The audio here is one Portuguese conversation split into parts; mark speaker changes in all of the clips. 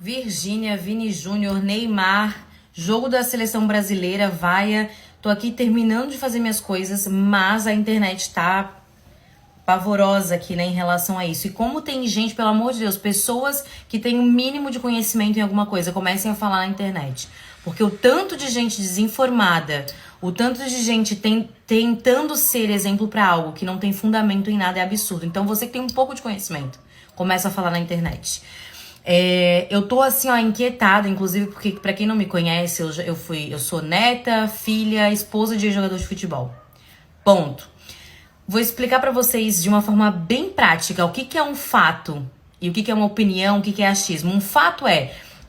Speaker 1: Virgínia, Vini Júnior, Neymar, jogo da seleção brasileira, vaia. Tô aqui terminando de fazer minhas coisas, mas a internet tá pavorosa aqui, né, em relação a isso. E como tem gente, pelo amor de Deus, pessoas que têm o mínimo de conhecimento em alguma coisa, comecem a falar na internet. Porque o tanto de gente desinformada, o tanto de gente tentando ser exemplo pra algo que não tem fundamento em nada é absurdo. Então você que tem um pouco de conhecimento, começa a falar na internet. Eu tô assim, ó, inquietada, inclusive, porque pra quem não me conhece, eu sou neta, filha, esposa de jogador de futebol. Ponto. Vou explicar pra vocês de uma forma bem prática o que é um fato e o que é uma opinião, o que é achismo. Um fato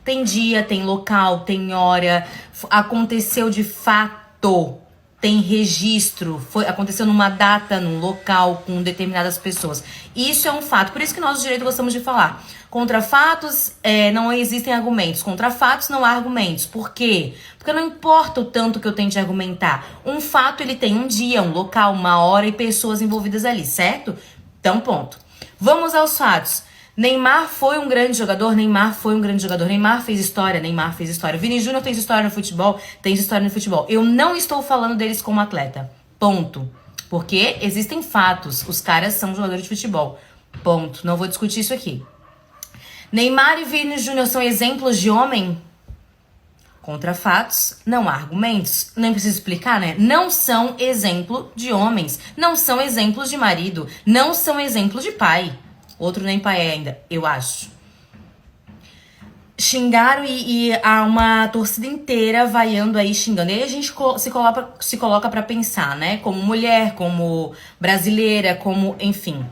Speaker 1: tem dia, tem local, tem hora, aconteceu de fato, tem registro, aconteceu numa data, num local, com determinadas pessoas. Isso é um fato, por isso que nós do direito gostamos de falar. Contra fatos, não existem argumentos. Contra fatos, não há argumentos. Por quê? Porque não importa o tanto que eu tente argumentar. Um fato, ele tem um dia, um local, uma hora e pessoas envolvidas ali, certo? Então, ponto. Vamos aos fatos. Neymar foi um grande jogador, Neymar foi um grande jogador. Neymar fez história, Neymar fez história. Vini Júnior tem história no futebol, tem história no futebol. Eu não estou falando deles como atleta. Ponto. Porque existem fatos. Os caras são jogadores de futebol. Ponto. Não vou discutir isso aqui. Neymar e Vini Júnior são exemplos de homem? Contra fatos, não há argumentos. Nem preciso explicar, né? Não são exemplo de homens. Não são exemplos de marido. Não são exemplo de pai. Outro nem pai é ainda, eu acho. Xingaram e há uma torcida inteira vaiando aí, xingando. E aí a gente se coloca pra pensar, né? Como mulher, como brasileira, como, enfim.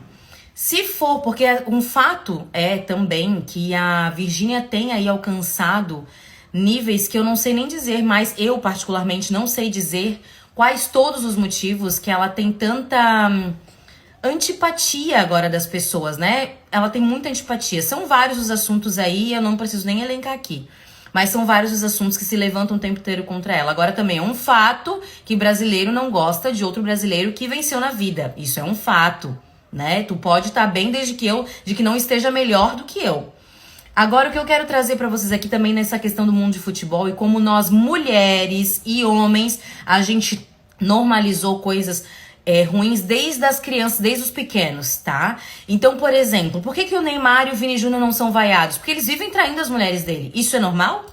Speaker 1: Se for, porque um fato é também que a Virgínia tem aí alcançado níveis que eu não sei nem dizer, mas eu particularmente não sei dizer quais todos os motivos que ela tem tanta antipatia agora das pessoas, né? Ela tem muita antipatia. São vários os assuntos aí, eu não preciso nem elencar aqui. Mas são vários os assuntos que se levantam o tempo inteiro contra ela. Agora também é um fato que brasileiro não gosta de outro brasileiro que venceu na vida. Isso é um fato, né? Tu pode estar bem desde que não esteja melhor do que eu. Agora o que eu quero trazer pra vocês aqui também nessa questão do mundo de futebol e como nós mulheres e homens, a gente normalizou coisas ruins desde as crianças, desde os pequenos, tá? Então, por exemplo, por que o Neymar e o Vini Júnior não são vaiados? Porque eles vivem traindo as mulheres dele. Isso é normal?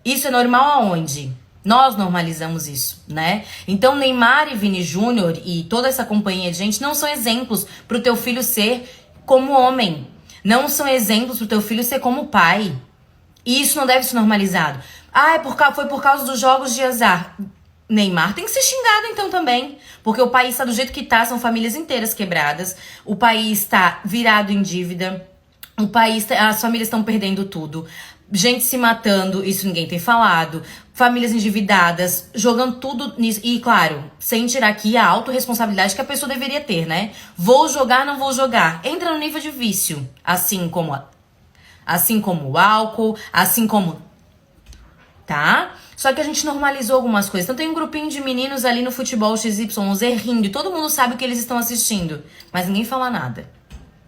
Speaker 1: Isso é normal aonde? Nós normalizamos isso, né? Então, Neymar e Vini Júnior e toda essa companhia de gente não são exemplos pro teu filho ser como homem. Não são exemplos pro teu filho ser como pai. E isso não deve ser normalizado. Foi por causa dos jogos de azar. Neymar tem que ser xingado então também. Porque o país tá do jeito que tá, são famílias inteiras quebradas. O país tá virado em dívida. As famílias estão perdendo tudo. Gente se matando, isso ninguém tem falado. Famílias endividadas, jogando tudo nisso. E, claro, sem tirar aqui a autorresponsabilidade que a pessoa deveria ter, né? Vou jogar, não vou jogar. Entra no nível de vício. Assim como o álcool, assim como... Tá? Só que a gente normalizou algumas coisas. Então tem um grupinho de meninos ali no futebol XYZ rindo. E todo mundo sabe o que eles estão assistindo. Mas ninguém fala nada.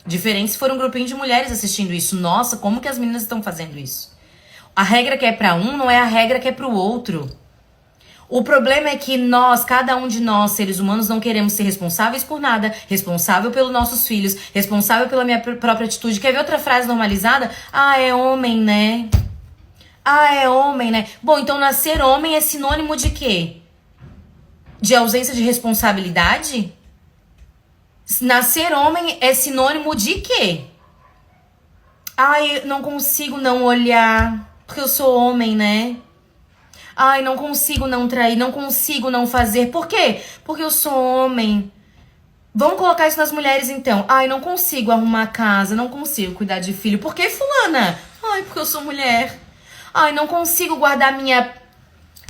Speaker 1: Diferente se for um grupinho de mulheres assistindo isso. Nossa, como que as meninas estão fazendo isso? A regra que é pra um não é a regra que é pro outro. O problema é que cada um de nós, seres humanos, não queremos ser responsáveis por nada. Responsável pelos nossos filhos. Responsável pela minha própria atitude. Quer ver outra frase normalizada? É homem, né? É homem, né? Bom, então nascer homem é sinônimo de quê? De ausência de responsabilidade? Nascer homem é sinônimo de quê? Eu não consigo não olhar, porque eu sou homem, né? Não consigo não trair, não consigo não fazer. Por quê? Porque eu sou homem. Vamos colocar isso nas mulheres, então. Não consigo arrumar casa, não consigo cuidar de filho. Por que, fulana? Porque eu sou mulher. Não consigo guardar minha...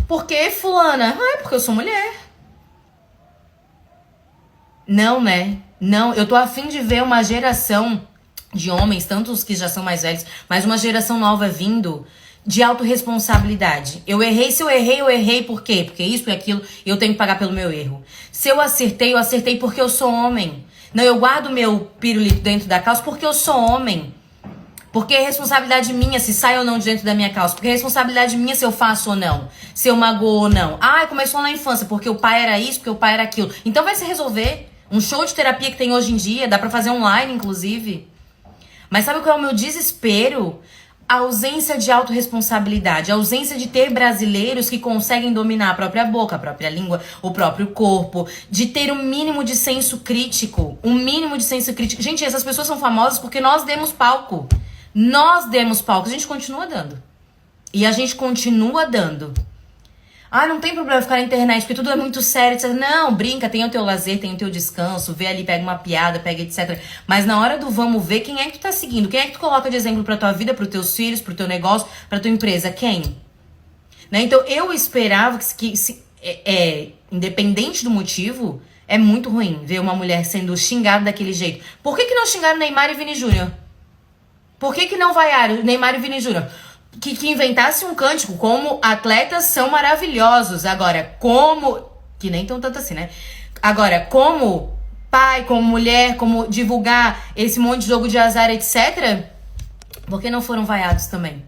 Speaker 1: Por que, fulana? Porque eu sou mulher. Não, né? Não, eu tô a fim de ver uma geração de homens, tanto os que já são mais velhos, mas uma geração nova vindo de autorresponsabilidade. Se eu errei por quê? Porque isso e aquilo, eu tenho que pagar pelo meu erro. Se eu acertei porque eu sou homem. Não, eu guardo meu pirulito dentro da calça porque eu sou homem. Porque é responsabilidade minha se sai ou não de dentro da minha calça. Porque é responsabilidade minha se eu faço ou não. Se eu magoo ou não. Ah, começou na infância, porque o pai era isso, porque o pai era aquilo. Então vai se resolver. Um show de terapia que tem hoje em dia, dá pra fazer online, inclusive. Mas sabe qual é o meu desespero? A ausência de autorresponsabilidade, a ausência de ter brasileiros que conseguem dominar a própria boca, a própria língua, o próprio corpo, de ter um mínimo de senso crítico, um mínimo de senso crítico. Gente, essas pessoas são famosas porque nós demos palco. Nós demos palco, a gente continua dando. E a gente continua dando. Ah, não tem problema ficar na internet, porque tudo é muito sério, etc. Não, brinca, tem o teu lazer, tem o teu descanso, vê ali, pega uma piada, pega etc. Mas na hora do vamos ver, quem é que tu tá seguindo? Quem é que tu coloca de exemplo pra tua vida, pros teus filhos, pro teu negócio, pra tua empresa? Quem? Né? Então, eu esperava independente do motivo, é muito ruim ver uma mulher sendo xingada daquele jeito. Por que não xingaram Neymar e Vini Júnior? Por que não vaiaram Neymar e Vini Júnior? Que inventasse um cântico, como atletas são maravilhosos. Agora, como... Que nem tão tanto assim, né? Agora, como pai, como mulher, como divulgar esse monte de jogo de azar, etc. Por que não foram vaiados também?